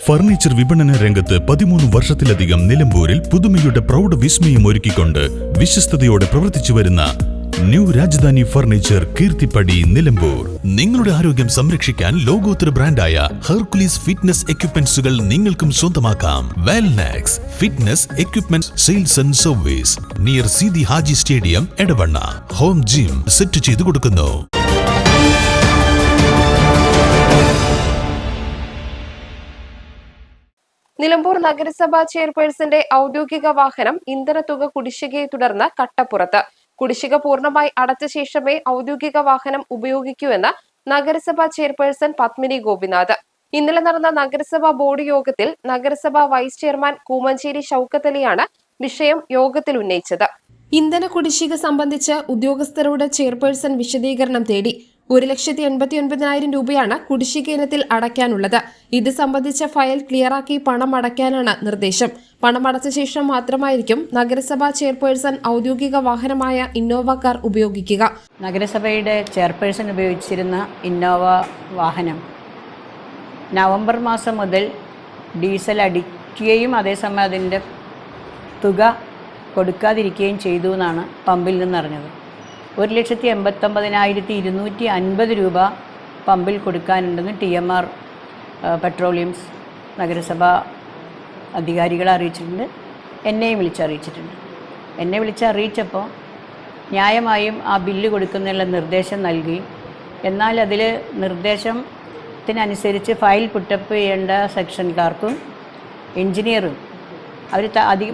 Furniture വിപണന രംഗത്ത് 13 വർഷത്തിലധികം നിലമ്പൂരിൽ പുതുമയുടെ പ്രൗഢ വിസ്മയം ഒരുക്കിക്കൊണ്ട് വിശ്വസ്തയോടെ പ്രവർത്തിച്ചു വരുന്ന ന്യൂ രാജധാനി ഫർണിച്ചർ കീർത്തിപ്പടി നിലമ്പൂർ. നിങ്ങളുടെ ആരോഗ്യം സംരക്ഷിക്കാൻ ലോകോത്തര ബ്രാൻഡായ ഹെർക്കുലീസ് ഫിറ്റ്നസ് എക്യുപ്മെന്റ്സുകൾ നിങ്ങൾക്കും സ്വന്തമാക്കാം. Wellnex fitness equipment sales and service near Seethi Haji stadium, Edavanna. Home gym set ചെയ്തു കൊടുക്കുന്നു. നിലമ്പൂർ നഗരസഭാ ചെയർപേഴ്സന്റെ ഔദ്യോഗിക വാഹനം ഇന്ധനത്തുക കുടിശ്ശികയെ തുടർന്ന് കട്ടപ്പുറത്ത്. കുടിശ്ശിക പൂർണ്ണമായി അടച്ച ശേഷമേ ഔദ്യോഗിക വാഹനം ഉപയോഗിക്കൂ എന്ന് നഗരസഭാ ചെയർപേഴ്സൺ പത്മിനി ഗോപിനാഥ്. ഇന്നലെ നടന്ന നഗരസഭാ ബോർഡ് യോഗത്തിൽ നഗരസഭാ വൈസ് ചെയർമാൻ കൂമഞ്ചേരി ഷൌക്കത്ത് അലിയാണ് വിഷയം യോഗത്തിൽ ഉന്നയിച്ചത്. ഇന്ധന കുടിശ്ശിക സംബന്ധിച്ച് ഉദ്യോഗസ്ഥരോട് ചെയർപേഴ്സൺ വിശദീകരണം തേടി. 1,89,000 രൂപയാണ് കുടിശ്ശിക ഇനത്തിൽ അടയ്ക്കാനുള്ളത്. ഇത് സംബന്ധിച്ച ഫയൽ ക്ലിയറാക്കി പണം അടയ്ക്കാനാണ് നിർദ്ദേശം. പണം അടച്ച ശേഷം മാത്രമായിരിക്കും നഗരസഭാ ചെയർപേഴ്സൺ ഔദ്യോഗിക വാഹനമായ ഇന്നോവ കാർ ഉപയോഗിക്കുക. നഗരസഭയുടെ ചെയർപേഴ്സൺ ഉപയോഗിച്ചിരുന്ന ഇന്നോവ വാഹനം നവംബർ മാസം മുതൽ ഡീസൽ അടിക്കുകയും അതേസമയം അതിൻ്റെ തുക കൊടുക്കാതിരിക്കുകയും ചെയ്തു എന്നാണ് പമ്പിൽ നിന്നറിഞ്ഞത്. 1,89,250 രൂപ പമ്പിൽ കൊടുക്കാനുണ്ടെന്ന് TMR പെട്രോളിയംസ് നഗരസഭാ അധികാരികളെ അറിയിച്ചിട്ടുണ്ട്. എന്നെയും വിളിച്ചറിയിച്ചിട്ടുണ്ട്. എന്നെ വിളിച്ചറിയിച്ചപ്പോൾ ന്യായമായും ആ ബില്ല് കൊടുക്കുന്നതിനുള്ള നിർദ്ദേശം നൽകി. എന്നാൽ അതിൽ നിർദ്ദേശത്തിനനുസരിച്ച് ഫയൽ പുട്ടപ്പ് ചെയ്യേണ്ട സെക്ഷൻ ക്ലാർക്കും എൻജിനീയറും അവർ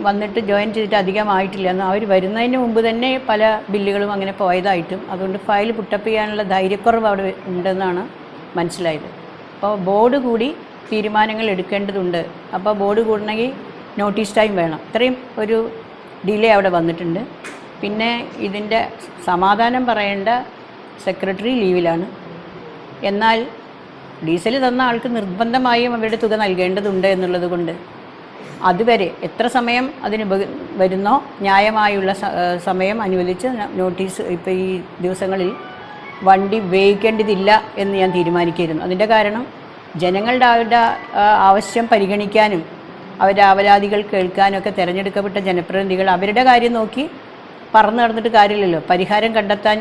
വന്നിട്ട് ജോയിൻ ചെയ്തിട്ട് അധികമായിട്ടില്ല എന്ന് അവർ വരുന്നതിന് മുമ്പ് തന്നെ പല ബില്ലുകളും അങ്ങനെ പോയതായിട്ടും അതുകൊണ്ട് ഫയൽ പുട്ടപ്പ് ചെയ്യാനുള്ള ധൈര്യക്കുറവ് അവിടെ ഉണ്ടെന്നാണ് മനസ്സിലായത്. അപ്പോൾ ബോർഡ് കൂടി തീരുമാനങ്ങൾ എടുക്കേണ്ടതുണ്ട്. അപ്പോൾ ബോർഡ് കൂടണമെങ്കിൽ നോട്ടീസ് ടൈം വേണം. ഇത്രയും ഒരു ഡിലേ അവിടെ വന്നിട്ടുണ്ട്. പിന്നെ ഇതിൻ്റെ സമാധാനം പറയേണ്ട സെക്രട്ടറി ലീവിലാണ്. എന്നാൽ ഡീസൽ തന്ന ആൾക്ക് നിർബന്ധമായും അവരുടെ തുക നൽകേണ്ടതുണ്ട് എന്നുള്ളത് കൊണ്ട് അതുവരെ എത്ര സമയം അതിന് വരുന്നോ ന്യായമായുള്ള സമയം അനുവദിച്ച് നോട്ടീസ് ഇപ്പോൾ ഈ ദിവസങ്ങളിൽ വണ്ടി ഉപയോഗിക്കേണ്ടതില്ല എന്ന് ഞാൻ തീരുമാനിക്കായിരുന്നു. അതിൻ്റെ കാരണം ജനങ്ങളുടെ അവരുടെ ആവശ്യം പരിഗണിക്കാനും അവരുടെ ആവലാതികൾ കേൾക്കാനൊക്കെ തിരഞ്ഞെടുക്കപ്പെട്ട ജനപ്രതിനിധികൾ അവരുടെ കാര്യം നോക്കി പറന്നു നടന്നിട്ട് കാര്യമില്ലല്ലോ. പരിഹാരം കണ്ടെത്താൻ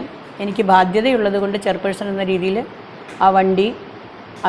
എനിക്ക് ബാധ്യതയുള്ളത് കൊണ്ട് ചെയർപേഴ്സൺ എന്ന രീതിയിൽ ആ വണ്ടി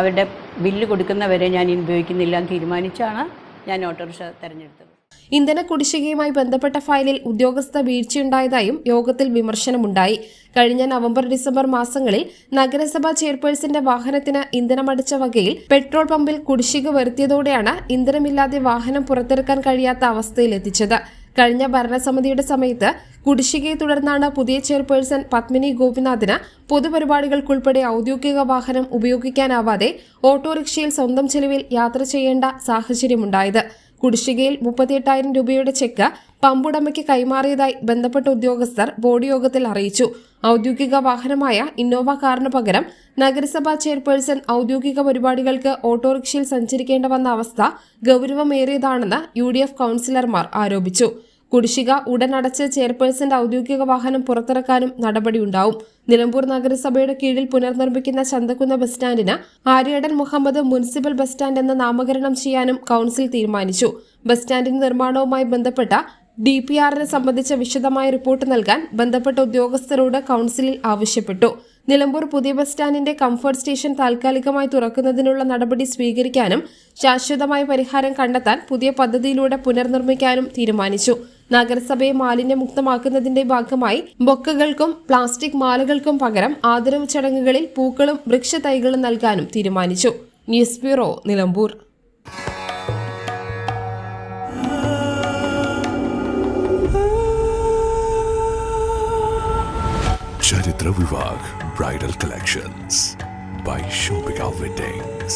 അവരുടെ ബില്ല് കൊടുക്കുന്നവരെ ഞാൻ ഉപയോഗിക്കുന്നില്ല എന്ന് തീരുമാനിച്ചാണ് ഞാൻ ഓട്ടോറിക്ഷ തെരഞ്ഞെടുത്തത്. ഇന്ധന കുടിശ്ശികയുമായി ബന്ധപ്പെട്ട ഫയലിൽ ഉദ്യോഗസ്ഥ വീഴ്ചയുണ്ടായതായും യോഗത്തിൽ വിമർശനമുണ്ടായി. കഴിഞ്ഞ നവംബർ ഡിസംബർ മാസങ്ങളിൽ നഗരസഭാ ചെയർപേഴ്സന്റെ വാഹനത്തിന് ഇന്ധനമടിച്ച വകയിൽ പെട്രോൾ പമ്പിൽ കുടിശ്ശിക വരുത്തിയതോടെയാണ് ഇന്ധനമില്ലാതെ വാഹനം പുറത്തിറക്കാൻ കഴിയാത്ത അവസ്ഥയിലെത്തിച്ചത്. കഴിഞ്ഞ ഭരണസമിതിയുടെ സമയത്ത് കുടിശ്ശികയെ തുടർന്നാണ് പുതിയ ചെയർപേഴ്സൺ പത്മിനി ഗോപിനാഥിന് പൊതുപരിപാടികൾക്കുൾപ്പെടെ ഔദ്യോഗിക വാഹനം ഉപയോഗിക്കാനാവാതെ ഓട്ടോറിക്ഷയിൽ സ്വന്തം ചെലവിൽ യാത്ര ചെയ്യേണ്ട സാഹചര്യമുണ്ടായത്. കുടിശ്ശികയിൽ 38,000 രൂപയുടെ ചെക്ക് പമ്പുടമയ്ക്ക് കൈമാറിയതായി ബന്ധപ്പെട്ട ഉദ്യോഗസ്ഥർ ബോർഡ് യോഗത്തിൽ അറിയിച്ചു. ഔദ്യോഗിക വാഹനമായ ഇന്നോവ കാറിന് പകരം നഗരസഭാ ചെയർപേഴ്സൺ ഔദ്യോഗിക പരിപാടികൾക്ക് ഓട്ടോറിക്ഷയിൽ സഞ്ചരിക്കേണ്ട വന്ന അവസ്ഥ ഗൌരവമേറിയതാണെന്ന് UDF കൌൺസിലർമാർ ആരോപിച്ചു. കുടിശ്ശിക ഉടനടച്ച് ചെയർപേഴ്സന്റെ ഔദ്യോഗിക വാഹനം പുറത്തിറക്കാനും നടപടിയുണ്ടാവും. നിലമ്പൂർ നഗരസഭയുടെ കീഴിൽ പുനർനിർമ്മിക്കുന്ന ചന്തക്കുന്ന് ബസ് സ്റ്റാൻഡിന് Aryadan Muhammad municipal bus stand എന്ന് നാമകരണം ചെയ്യാനും കൌൺസിൽ തീരുമാനിച്ചു. ബസ് സ്റ്റാൻഡിന്റെ നിർമ്മാണവുമായി ബന്ധപ്പെട്ട DPRനെ സംബന്ധിച്ച വിശദമായ റിപ്പോർട്ട് നൽകാൻ ബന്ധപ്പെട്ട ഉദ്യോഗസ്ഥരോട് കൌൺസിലിൽ ആവശ്യപ്പെട്ടു. നിലമ്പൂർ പുതിയ ബസ് സ്റ്റാൻഡിന്റെ കംഫർട്ട് സ്റ്റേഷൻ താൽക്കാലികമായി തുറക്കുന്നതിനുള്ള നടപടി സ്വീകരിക്കാനും ശാശ്വതമായ പരിഹാരം കണ്ടെത്താൻ പുതിയ പദ്ധതിയിലൂടെ പുനർനിർമ്മിക്കാനും തീരുമാനിച്ചു. നഗരസഭയെ മാലിന്യമുക്തമാക്കുന്നതിന്റെ ഭാഗമായി ബൊക്കകൾക്കും പ്ലാസ്റ്റിക് മാലകൾക്കും പകരം ആദരവ് ചടങ്ങുകളിൽ പൂക്കളും വൃക്ഷത്തൈകളും നൽകാനും തീരുമാനിച്ചു. News bureau, Nilambur. Charithra Vivah bridal collections by Shobhika Weddings.